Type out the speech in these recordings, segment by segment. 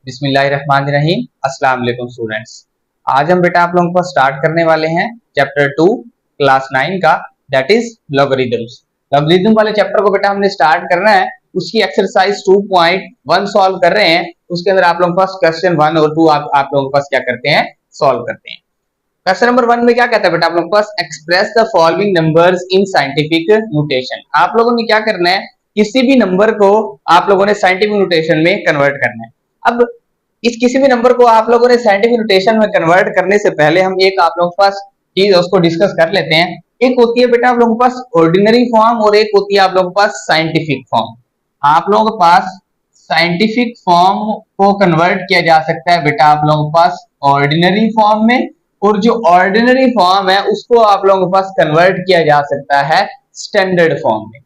बिस्मिल्लाहिर्रहमानिर्रहीम। अस्सलाम वालेकुम स्टूडेंट्स। आज हम बेटा आप लोगों को स्टार्ट करने वाले हैं चैप्टर 2 क्लास 9 का, दैट इज लॉगरिथम्स। लॉगरिथम वाले चैप्टर को बेटा हमने स्टार्ट करना है। उसकी एक्सरसाइज 2.1 सॉल्व कर रहे हैं। उसके अंदर आप लोगों के पास क्वेश्चन 1 और 2 आप लोगों के पास क्या करते हैं, सॉल्व करते हैं। क्वेश्चन नंबर 1 में क्या कहता है बेटा आप लोगों के पास, express the following numbers in scientific notation. आप लोगों ने क्या करना है, किसी भी नंबर को आप लोगों ने साइंटिफिक नोटेशन में कन्वर्ट करना है। अब इस किसी भी नंबर को आप लोगों ने साइंटिफिक नोटेशन में कन्वर्ट करने से पहले हम एक आप लोगों के पास चीज उसको डिस्कस कर लेते हैं। एक होती है बेटा आप लोगों के पास ऑर्डिनरी फॉर्म और एक होती है आप लोगों के पास साइंटिफिक फॉर्म। आप लोगों के पास साइंटिफिक फॉर्म को कन्वर्ट किया जा सकता है बेटा आप लोगों के पास ऑर्डिनरी फॉर्म में, और जो ऑर्डिनरी फॉर्म है उसको आप लोगों के पास कन्वर्ट किया जा सकता है स्टैंडर्ड फॉर्म में।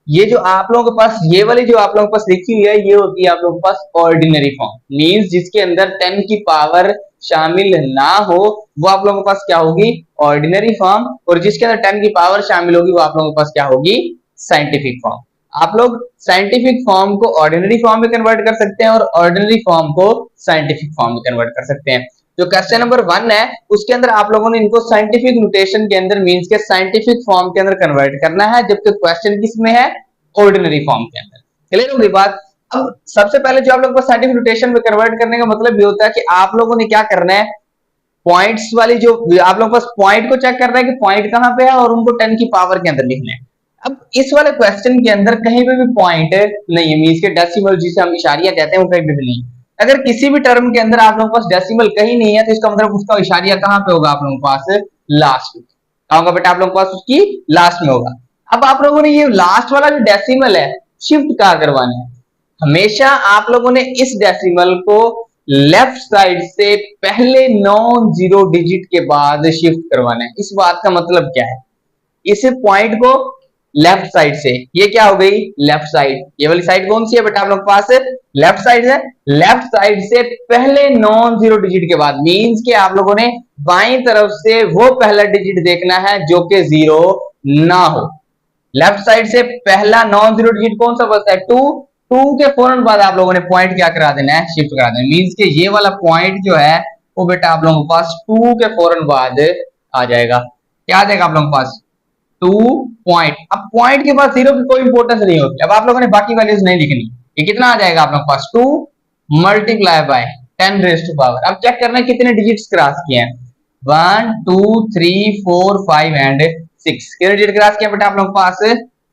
ये जो आप लोगों के पास ये वाली जो आप लोगों के पास लिखी हुई है, ये होती है आप लोगों के पास ऑर्डिनरी फॉर्म, मींस जिसके अंदर 10 की पावर शामिल ना हो वो आप लोगों के पास क्या होगी, ऑर्डिनरी फॉर्म। और जिसके अंदर 10 की पावर शामिल होगी वो आप लोगों के पास क्या होगी, साइंटिफिक फॉर्म। आप लोग साइंटिफिक फॉर्म को ऑर्डिनरी फॉर्म में कन्वर्ट कर सकते हैं और ऑर्डिनरी फॉर्म को साइंटिफिक फॉर्म में कन्वर्ट कर सकते हैं। जो क्वेश्चन नंबर 1 है उसके अंदर आप लोगों ने इनको साइंटिफिक नोटेशन के अंदर मींस के साइंटिफिक फॉर्म के अंदर कन्वर्ट करना है, जबकि क्वेश्चन किसमें है, ऑर्डिनरी फॉर्म के अंदर। क्लियर होगी बात। अब सबसे पहले जो आप लोगों को साइंटिफिक नोटेशन में कन्वर्ट करने का मतलब ये होता है कि आप लोगों ने क्या करना है, पॉइंट्स वाली जो आप लोगों के पास पॉइंट को चेक करना है कि पॉइंट कहां पे है और उनको 10 की पावर के अंदर लिखना है। अब इस वाले क्वेश्चन के अंदर कहीं पे भी पॉइंट नहीं है, मींस के डेसिमल जिसे हम इशारिया कहते हैं वो कहीं पे भी नहीं। अगर किसी भी टर्म के अंदर आप लोगों के पास डेसिमल कहीं नहीं है तो इसका मतलब उसका इशारिया कहां पे होगा, आप लोगों के पास लास्ट में। कहां होगा बेटा आप लोगों के पास, उसकी लास्ट में होगा। अब आप लोगों ने ये लास्ट वाला जो डेसिमल है शिफ्ट कहां करवाना है, हमेशा आप लोगों ने इस डेसिमल को लेफ्ट साइड से पहले नॉन जीरो डिजिट के बाद शिफ्ट करवाना है। इस बात का मतलब क्या है, इस पॉइंट को लेफ्ट साइड से, ये क्या हो गई लेफ्ट साइड, ये वाली साइड कौन सी है बेटा आप लोग के पास, लेफ्ट साइड है। लेफ्ट साइड से पहले नॉन जीरो डिजिट के बाद मींस के आप लोगों ने बाईं तरफ से वो पहला डिजिट देखना है जो कि जीरो ना हो। लेफ्ट साइड से पहला नॉन जीरो डिजिट कौन सा बचता है, 2। 2 के फौरन बाद आप लोगों ने पॉइंट क्या करा देना है, शिफ्ट करा देना। मींस के ये वाला पॉइंट जो है वो बेटा आप लोगों के पास 2 के फौरन बाद आ जाएगा। क्या आ जाएगा आप लोगों के पास, 2 पॉइंट। अब पॉइंट के बाद जीरो की कोई इंपोर्टेंस नहीं होती। अब आप लोगों ने बाकी वैल्यूज नहीं लिखनी। ये कितना आ जाएगा आप लोगों के पास, 2 multiply by 10 raise to power. अब चेक करना है कितने डिजिट्स क्रॉस किए हैं, 1 2 3 4 5 एंड 6। कितने डिजिट क्रॉस किए बेटा आप लोगों के पास,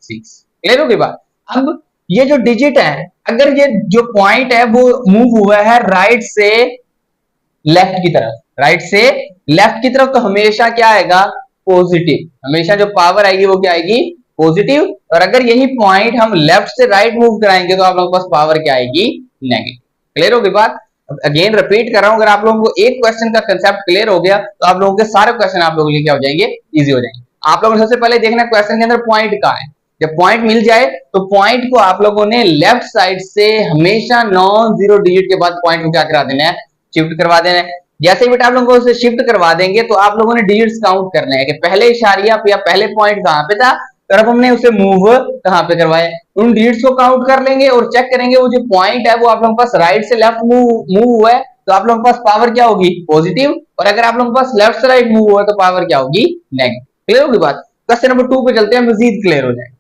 6। क्लियर हो गई बात। अब ये जो डिजिट है, अगर ये जो पॉइंट है वो मूव हुआ है राइट से लेफ्ट की तरफ, राइट से लेफ्ट की तरफ, तो हमेशा क्या आएगा, पॉजिटिव। हमेशा जो पावर आएगी वो क्या आएगी, पॉजिटिव। और अगर यही पॉइंट हम लेफ्ट से राइट मूव कराएंगे तो आप लोगों के पास पावर क्या आएगी, नेगेटिव। क्लियर हो गई बात। अगेन रिपीट कर रहा हूं, अगर आप लोगों को एक क्वेश्चन का कंसेप्ट क्लियर हो गया तो आप लोगों के सारे क्वेश्चन आप लोगों के लिए क्या हो जाएंगे, इजी हो जाएंगे। आप लोगों ने सबसे पहले देखना क्वेश्चन के अंदर पॉइंट कहां है। जब पॉइंट मिल जाए तो पॉइंट को आप लोगों ने लेफ्ट साइड से हमेशा नॉन जीरो डिजिट के बाद पॉइंट को क्या करा देना है, शिफ्ट करवा देना है। जैसे बेटा आप लोगों को उसे शिफ्ट करवा देंगे तो आप लोगों ने डिजिट्स काउंट करने हैं कि पहले इशारिया या पहले पॉइंट कहां पे था और अब हमने उसे मूव कहां पे करवाया। उन डिजिट्स को काउंट कर लेंगे और चेक करेंगे वो जो पॉइंट है वो आप लोगों के पास राइट से लेफ्ट मूव हुआ है तो आप लोगों के पास पावर क्या होगी, पॉजिटिव। और अगर आप लोगों के पास लेफ्ट से राइट मूव हुआ है तो पावर क्या होगी, नेगेटिव। क्लियर होगी बात। क्वेश्चन नंबर 2 पे चलते हैं, मजीद क्लियर हो जाएगा।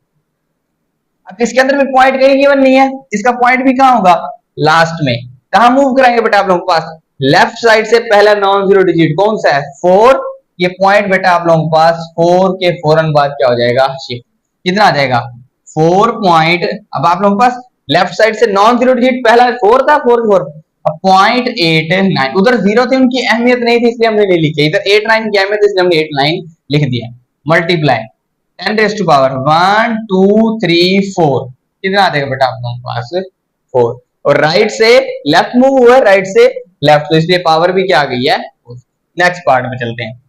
अब इसके अंदर भी पॉइंट कहीं गिवन नहीं है, इसका पॉइंट भी कहां होगा, लास्ट में। कहां मूव कराएंगे बेटा आप लोगों के पास, लेफ्ट साइड से पहला नॉन जीरो डिजिट कौन सा है, 4। ये पॉइंट बेटा आप लोगों के पास 4 के फौरन बाद क्या हो जाएगा, शिफ्ट। कितना आ जाएगा, 4 पॉइंट। अब आप लोगों के पास लेफ्ट साइड से नॉन जीरो डिजिट पहला 4 था, 4 अब 0.89, उधर जीरो थी उनकी अहमियत नहीं थी इसलिए हमने नहीं लिखी, इधर 8 9 की अहमियत इसलिए हमने 8 9 लिख दिया। Multiply 10 raise to power 1 2 3 4। कितना आ जाएगा बेटा आप लोगों के पास, 4। और राइट से लेफ्ट मूव हुआ है, राइट से लेफ्ट, तो इसलिए पावर भी क्या आ गई है। नेक्स्ट पार्ट में चलते हैं।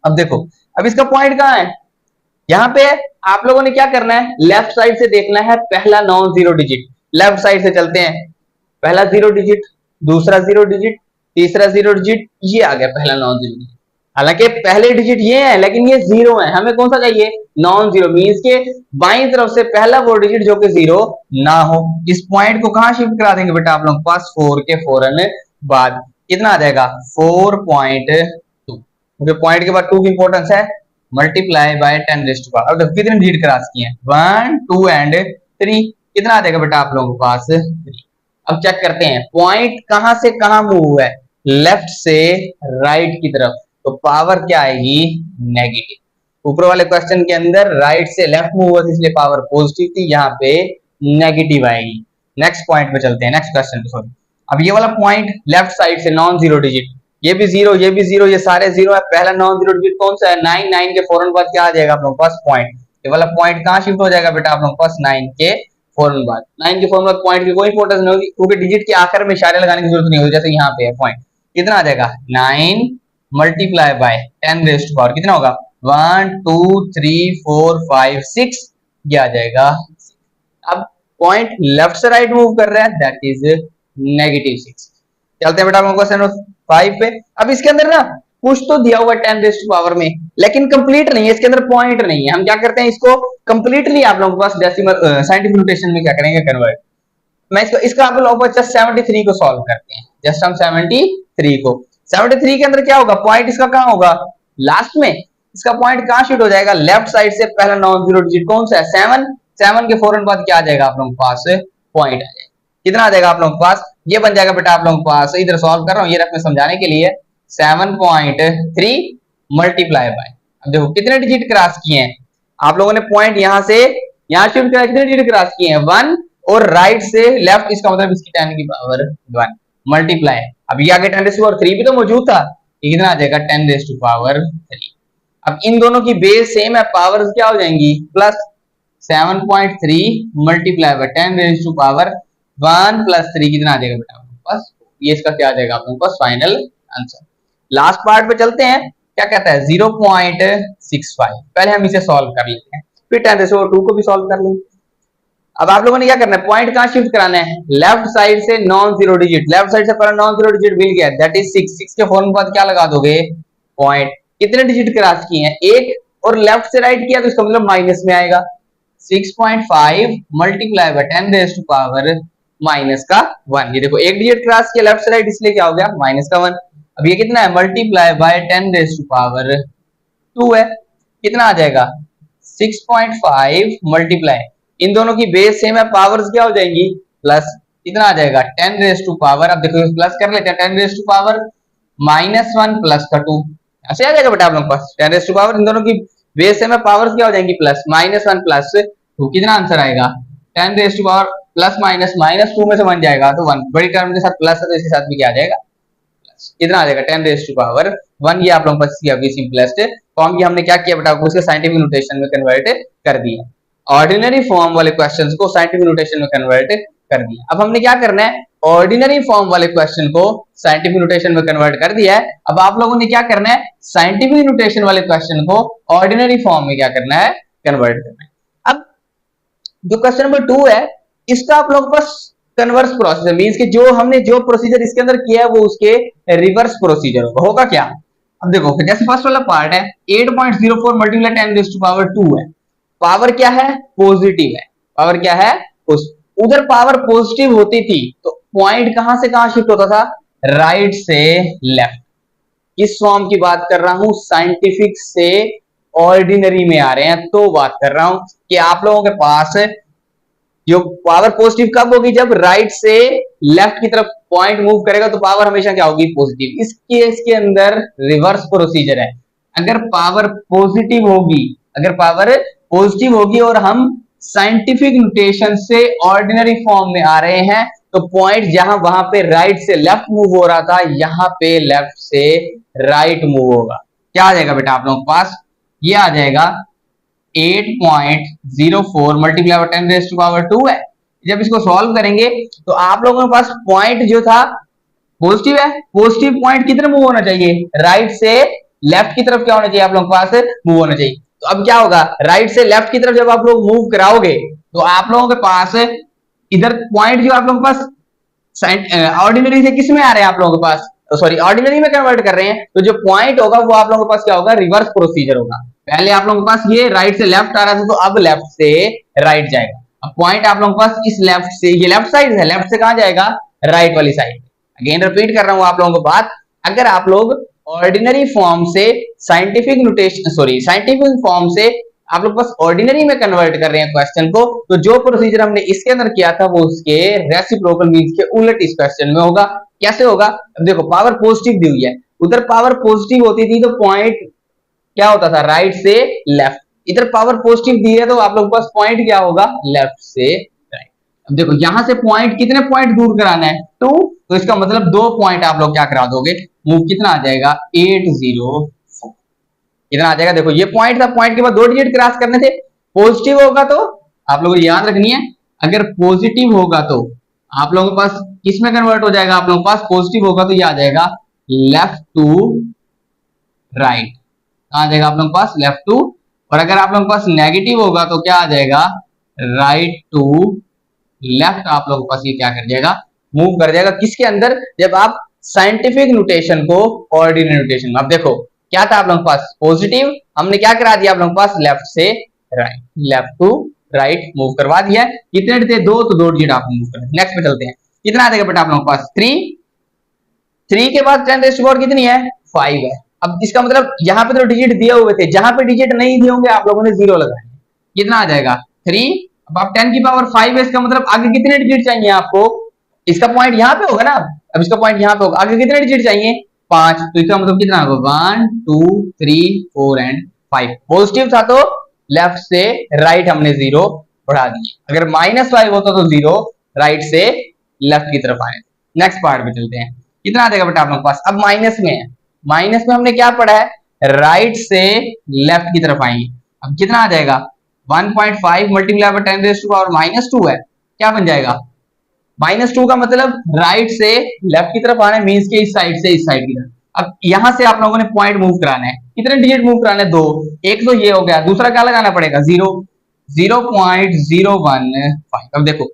अब देखो अब इसका पॉइंट कहां है, यहां पे आप लोगों ने क्या करना है, लेफ्ट साइड से देखना है पहला non zero digit. Left side से चलते हैं, पहला जीरो डिजिट, दूसरा जीरो डिजिट, तीसरा जीरो डिजिट, ये आ गया पहला नॉन जीरो डिजिट। हालांकि पहले डिजिट ये है लेकिन ये जीरो है, हमें कौन सा चाहिए, नॉन जीरो, मीन्स के बाईं तरफ से पहला वो डिजिट जो कि जीरो ना हो। इस पॉइंट को कहां शिफ्ट करा देंगे बेटा आप लोग पास, 4 के फौरन बाद कितना आ जाएगा 4.2, क्योंकि पॉइंट के बाद 2 की इंपॉर्टेंस है, multiply by 10 raise to power. अब कितने डिजिट क्रॉस किए हैं, 1 2 एंड 3, कितना आ जाएगा बेटा आप लोगों के पास 3। अब चेक करते हैं पॉइंट कहां से कहां मूव हुआ है, लेफ्ट से राइट की तरफ, तो पावर क्या आएगी, नेगेटिव। ऊपर वाले क्वेश्चन के अंदर राइट से लेफ्ट मूव हुआ इसलिए पावर पॉजिटिव थी, यहाँ पे नेगेटिव आएगी। नेक्स्ट पॉइंट पे चलते हैं, नेक्स्ट क्वेश्चन पे सॉरी। अब ये वाला पॉइंट लेफ्ट साइड से नॉन जीरो डिजिट, ये भी जीरो, ये भी जीरो, ये सारे जीरो है। पहला नॉन जीरो डिजिट कौन सा है, 9, 9 के फौरन बाद क्या आ जाएगा आप लोगों के पास पॉइंट। ये वाला पॉइंट कहां शिफ्ट हो जाएगा बेटा आप लोगों के पास 9 के फौरन बाद। 9 के फौरन बाद पॉइंट की कोई इंपॉर्टेंस नहीं होगी, क्योंकि डिजिट के आखिर में इशारे लगाने की जरूरत नहीं होगी, जैसे यहाँ पे है पॉइंट। कितना आ जाएगा 9 multiply by 10 raise to power, कितना होगा 1 2 3 4 5 6, ये आ जाएगा। अब पॉइंट लेफ्ट से राइट मूव कर रहा है, दैट इज -6। चलते हैं बेटा हम क्वेश्चन 5 पे। अब इसके अंदर ना कुछ तो दिया हुआ है 10 रेज़ टू पावर में, लेकिन कंप्लीट नहीं है, इसके अंदर पॉइंट नहीं है। हम क्या करते हैं, इसको कंप्लीटली आप लोगों के पास डेसिमल साइंटिफिक नोटेशन में क्या करेंगे, कन्वर्ट। मैं इसका आप लोगों को जस्ट 73 को सॉल्व करते हैं, जस्ट हम 73 को, 73 के अंदर क्या होगा, पॉइंट इसका कहां होगा, लास्ट में। इसका पॉइंट कहां शिफ्ट हो जाएगा, लेफ्ट साइड से पहला नॉन जीरो डिजिट कौन सा है, 7, 7 के फौरन बाद क्या आ जाएगा आप लोगों के पास, पॉइंट आ जाएगा। कितना आ जाएगा आप लोगों के पास, ये बन जाएगा बेटा आप लोगों के पास, इधर सॉल्व कर रहा हूं ये रफ में समझाने के लिए, 7.3 मल्टीप्लाई बाय, अब देखो कितने डिजिट क्रॉस किए हैं आप लोगों ने, पॉइंट यहां से यहां शिफ्ट किया, कितने डिजिट क्रॉस किए हैं 1, और राइट से लेफ्ट, इसका मतलब इसकी 10 की पावर 1 मल्टीप्लाई। अब ये आगे 10 रेज़ टू पावर 3 भी तो मौजूद था, ये कितना आ जाएगा 10 रेज़ टू पावर 3। अब इन दोनों की बेस सेम है, पावर क्या हो जाएंगी plus, 7.3 multiply by 10 raise to power 1 plus 3, कितना आ जाएगा बेटा आपके पास, ये इसका क्या आ जाएगा आप लोगों के पास फाइनल आंसर। लास्ट पार्ट पे चलते हैं, क्या कहता है 0.65, पहले हम इसे सॉल्व कर लेते हैं, फिर 10 रेज़ टू पावर 2 को भी सॉल्व कर लेंगे। अब आप लोगों ने क्या करना है, पॉइंट कहां शिफ्ट कराना है, लेफ्ट साइड से non zero digit, left side से पहला नॉन जीरो डिजिट मिल गया, दैट इज 6, 6 के फौरन बाद क्या लगा दोगे, पॉइंट। कितने डिजिट क्रॉस किए हैं, एक, और लेफ्ट से राइट किया तो इसका मतलब माइनस में आएगा, 6.5 multiply by 10 raise to power minus का 1। ये देखो एक डिजिट क्रॉस किया लेफ्ट से राइट, इसलिए क्या हो गया माइनस का 1। अब ये कितना है, multiply by 10 raise to power 2 है, कितना आ जाएगा 6.5 मल्टीप्लाई, इन दोनों की बेस सेम है, पावर्स क्या हो जाएंगी प्लस, कितना आ जाएगा 10 रेज़ टू पावर, अब देखो प्लस कर लेते हैं, 10 रेज़ टू पावर -1 प्लस का 2, ऐसे आ जाएगा बेटा आप लोगों के पास 10 रेज़ टू पावर, इन दोनों की बेस सेम है, पावर्स क्या हो जाएंगी प्लस, -1 प्लस 2, कितना आंसर आएगा 10 raise to power plus minus, -2 में से बन जाएगा तो 1, बड़ी टर्म के साथ प्लस है तो इसके साथ भी क्या आ जाएगा, कितना आ जाएगा 10 रेज़ टू पावर 1। ये आप लोगों के पास इसकी सिंपलेस्ट फॉर्म की हमने क्या किया बेटा, उसके साइंटिफिक नोटेशन में कन्वर्ट कर दिया, ऑर्डिनरी फॉर्म वाले क्वेश्चंस को साइंटिफिक नोटेशन में कन्वर्ट कर दिया। अब हमने क्या करना है, ऑर्डिनरी फॉर्म वाले क्वेश्चन को साइंटिफिक नोटेशन में कन्वर्ट कर दिया है, अब आप लोगों ने क्या करना है, साइंटिफिक नोटेशन वाले क्वेश्चन को ऑर्डिनरी फॉर्म में क्या करना है, कन्वर्ट करना है। अब जो क्वेश्चन नंबर 2 है, इसका आप लोगों के पास कन्वर्स प्रोसीजर, मींस कि जो हमने जो प्रोसीजर इसके अंदर किया है वो उसके रिवर्स प्रोसीजर होगा क्या। अब देखो जैसे फर्स्ट वाला पार्ट है 8.04 मल्टीप्लाई 10 रेज़ टू पावर 2 है, पावर क्या है, पॉजिटिव है, पावर क्या है, उधर पावर पॉजिटिव होती थी तो पॉइंट कहां से कहां शिफ्ट होता था, राइट से लेफ्ट। किस फॉर्म की बात कर रहा हूं, साइंटिफिक से ऑर्डिनरी में आ रहे हैं तो बात कर रहा हूं कि आप लोगों के पास जो पावर पॉजिटिव कब होगी, जब राइट से लेफ्ट की तरफ पॉइंट मूव करेगा तो पावर हमेशा क्या होगी, पॉजिटिव। इस केस के अंदर रिवर्स प्रोसीजर है, अगर पावर पॉजिटिव होगी, अगर पावर पॉजिटिव होगी और हम साइंटिफिक नोटेशन से ऑर्डिनरी फॉर्म में आ रहे हैं तो पॉइंट जहां वहां पे राइट से लेफ्ट मूव हो रहा था, यहां पे लेफ्ट से राइट मूव होगा। क्या आ जाएगा बेटा आप लोगों के पास, ये आ जाएगा 8.04 multiply by 10 raise to power 2 है। जब इसको सॉल्व करेंगे तो आप लोगों के पास पॉइंट जो था पॉजिटिव है, पॉजिटिव पॉइंट किधर मूव होना चाहिए, राइट से लेफ्ट की तरफ क्या होना चाहिए आप लोगों के पास, मूव होना चाहिए। तो अब क्या होगा, राइट से लेफ्ट की तरफ जब आप लोग मूव कराओगे तो आप लोगों के पास इधर पॉइंट जो आप लोगों के पास ऑर्डिनरी से किस में आ रहे हैं आप लोगों के पास, सॉरी ऑर्डिनरी में कन्वर्ट कर रहे हैं, तो जो पॉइंट होगा वो आप लोगों के पास क्या होगा, रिवर्स प्रोसीजर होगा। पहले आप लोगों के पास ये राइट से लेफ्ट आ रहा था, तो अब लेफ्ट से राइट जाएगा। अब पॉइंट आप लोगों के पास इस लेफ्ट से, ये लेफ्ट साइड है, लेफ्ट से कहां जाएगा, राइट वाली साइड। अगेन रिपीट कर रहा हूं आप लोगों को बात, अगर आप लोग ऑर्डिनरी फॉर्म से scientific notation, sorry scientific form से आप लोग बस ऑर्डिनरी में कन्वर्ट कर रहे हैं क्वेश्चन को, तो जो प्रोसीजर हमने इसके अंदर किया था वो उसके रेसिप्रोकल मींस के उलट इस क्वेश्चन में होगा। कैसे होगा, अब देखो पावर पॉजिटिव दी हुई है, उधर पावर पॉजिटिव होती थी तो पॉइंट क्या होता था, राइट से लेफ्ट। इधर पावर पॉजिटिव दी है तो आप लोगों के पास पॉइंट क्या होगा, लेफ्ट से राइट। अब देखो यहां से पॉइंट, कितने पॉइंट दूर कराना है, 2, तो इसका मतलब 2 पॉइंट आप लोग क्या करा दोगे, मूव। कितना आ जाएगा, 804। कितना आ जाएगा, देखो ये पॉइंट था, पॉइंट के बाद 2 डिजिट क्रॉस करने थे। पॉजिटिव होगा तो आप लोगों को याद रखनी है, अगर पॉजिटिव होगा तो आप लोगों के पास किस में कन्वर्ट हो जाएगा, आप लोगों के पास पॉजिटिव होगा तो ये आ जाएगा लेफ्ट टू राइट। आ जाएगा आप लोगों के पास लेफ्ट टू, और अगर आप लोगों के पास नेगेटिव होगा तो क्या आ जाएगा, राइट टू लेफ्ट। आप लोगों के पास ये क्या कर जाएगा, मूव कर जाएगा। किसके अंदर, जब आप साइंटिफिक नोटेशन को ऑर्डिनरी नोटेशन में। अब देखो क्या था आप लोगों के पास, पॉजिटिव, हमने क्या करा दिया आप लोगों के पास, लेफ्ट से right, left to right move करवा दिया। कितने थे, 2, तो 2 डिजिट आप मूव कर। नेक्स्ट पे चलते हैं, कितना आ जाएगा बेटा आप लोगों के पास, 3 के बाद 10⁻⁴ कितनी है, 5 है। अब इसका मतलब यहाँ पे तो डिजिट दिए हुए थे, जहां पे डिजिट नहीं दिए होंगे आप लोगों ने 0 लगाए। कितना आ जाएगा, 3। अब आप 10 की पावर 5 है, इसका मतलब आगे कितने डिजिट चाहिए आपको, इसका पॉइंट यहाँ पे होगा ना, अब इसका पॉइंट यहाँ पे होगा, आगे कितने डिजिट चाहिए, 5। तो इसका मतलब कितना होगा, 1 2 3 4 एंड 5। पॉजिटिव था तो लेफ्ट से राइट हमने 0 बढ़ा दिए, अगर -5 होता तो 0 राइट से लेफ्ट की तरफ आए। नेक्स्ट पार्ट पे चलते हैं, कितना आ जाएगा बेटा आप लोगों के पास, अब माइनस में है, माइनस में हमने क्या पढ़ा है, राइट से लेफ्ट की तरफ आएंगे। अब कितना आ जाएगा, 1.5 मल्टीप्लाई बाय 10⁻⁻² है, क्या बन जाएगा, -2 का मतलब राइट से लेफ्ट की तरफ आना है, मींस के इस साइड से इस साइड की तरफ। अब यहां से आप लोगों ने पॉइंट मूव कराना है, कितने डिजिट मूव कराना है, 2। एक तो ये हो गया, दूसरा क्या लगाना पड़ेगा, 0.015। अब देखो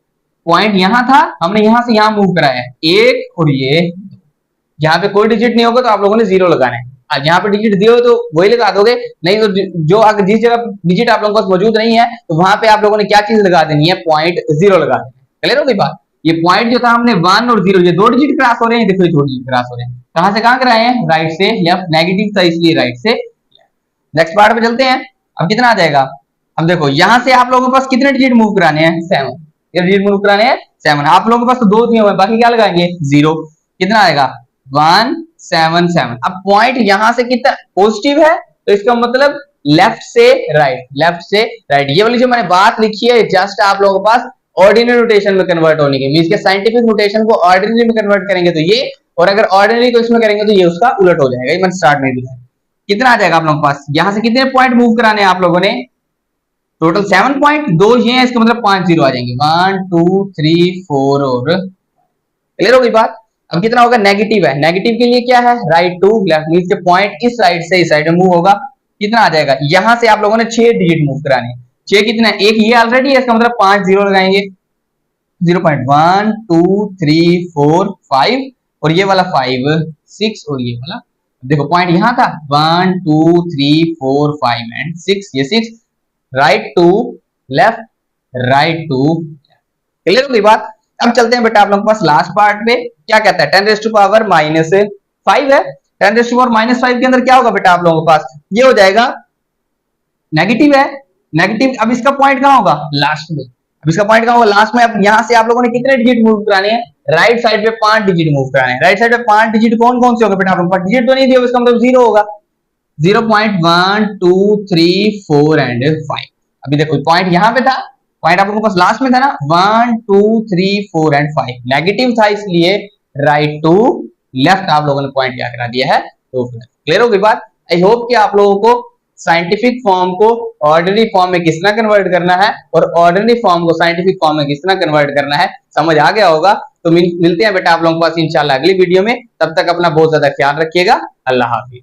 पॉइंट यहां था, हमने यहां से यहां मूव कराया है, 1 और ये, यहाँ पे कोई डिजिट नहीं होगा तो आप लोगों ने 0 लगाना है। यहाँ पे डिजिट दिए हो तो वही लगा दोगे, नहीं तो जो अगर जिस जगह डिजिट आप लोगों के पास मौजूद नहीं है तो वहां पे आप लोगों ने क्या चीज लगा देनी है, पॉइंट 0 लगा देना है। क्लियर हो गई बात, ये पॉइंट जो था हमने 1 और 0, ये 2 डिजिट क्रॉस हो रहे हैं, देखो ये 2 डिजिट क्रॉस हो रहे हैं, कहां से कहां कराए हैं, राइट से लेफ्ट। नेगेटिव था इसलिए राइट से लेफ्ट। नेक्स्ट पार्ट पे चलते हैं, अब कितना आ जाएगा, अब देखो यहां से आप लोगों के पास कितने डिजिट मूव कराने हैं, 7। कितने डिजिट मूव कराने हैं, 7। आप लोगों के पास तो 2 दिए हुए हैं, बाकी क्या लगाएंगे, 0। कितना आएगा, 177। अब पॉइंट यहां से कितना पॉजिटिव है, तो इसका मतलब लेफ्ट से राइट, लेफ्ट से राइट। ये वाली जो मैंने बात लिखी है जस्ट आप लोगों के पास ऑर्डिनरी नोटेशन में कन्वर्ट होने की, मींस के साइंटिफिक नोटेशन को ऑर्डिनरी में कन्वर्ट करेंगे तो ये, और अगर ऑर्डिनरी को इसमें करेंगे तो ये उसका उलट हो जाएगा। ये मैंने स्टार्ट में दिखाया। कितना आ जाएगा आप लोगों के पास, यहां से कितने पॉइंट मूव कराने हैं आप लोगों ने, टोटल 7 पॉइंट, 2 ये हैं, इसका मतलब 5 0 आ जाएंगे, 1 2 3 4 और। क्लियर हो गई बात। अब कितना होगा, नेगेटिव है, नेगेटिव के लिए क्या है, राइट टू लेफ्ट, मींस के पॉइंट इस साइड से इस साइड में मूव होगा। कितना आ जाएगा, यहां से आप लोगों ने 6 डिजिट मूव कराने हैं। 6 कितना है, एक ये ऑलरेडी है, इसका मतलब 5 0 लगाएंगे, 0.1 2 3 4 5 और ये वाला 5 6 और ये वाला, देखो पॉइंट यहां था 1 2 3 4 5 एंड 6, ये 6 right to left, right to. Clear हो गई बात। अब चलते हैं बेटा आप लोगों के पास लास्ट पार्ट पे, क्या कहता है, 10⁻⁻5 है। 10⁻⁻5 के अंदर क्या होगा बेटा आप लोगों के पास, ये हो जाएगा नेगेटिव है, नेगेटिव। अब इसका पॉइंट कहां होगा, लास्ट में। अब इसका पॉइंट कहां होगा, लास्ट में। अब यहां से आप लोगों ने कितने डिजिट मूव कराने हैं, राइट साइड पे 5 डिजिट मूव कराने हैं। राइट साइड पे 5 डिजिट कौन कौन से होंगे बेटा आप लोगों के पास, डिजिट तो नहीं दिया, इसका मतलब 0 होगा, 0.1 2 3 4 एंड 5। अभी देखो पॉइंट यहां पे था, पॉइंट आप लोगों के पास लास्ट में था ना, 1 2 3 4 एंड 5, नेगेटिव था इसलिए राइट टू लेफ्ट आप लोगों ने पॉइंट क्या करा दिया है। तो क्लियर हो गई बात। आई होप कि आप लोगों को साइंटिफिक फॉर्म को ऑर्डिनरी फॉर्म में किस तरह कन्वर्ट करना है और ऑर्डिनरी फॉर्म को साइंटिफिक फॉर्म में किस तरह कन्वर्ट करना है समझ आ गया होगा। तो मिलते हैं बेटा आप लोगों के पास इंशाल्लाह अगली वीडियो में, तब तक अपना बहुत ज्यादा ख्याल रखिएगा। अल्लाह हाफिज।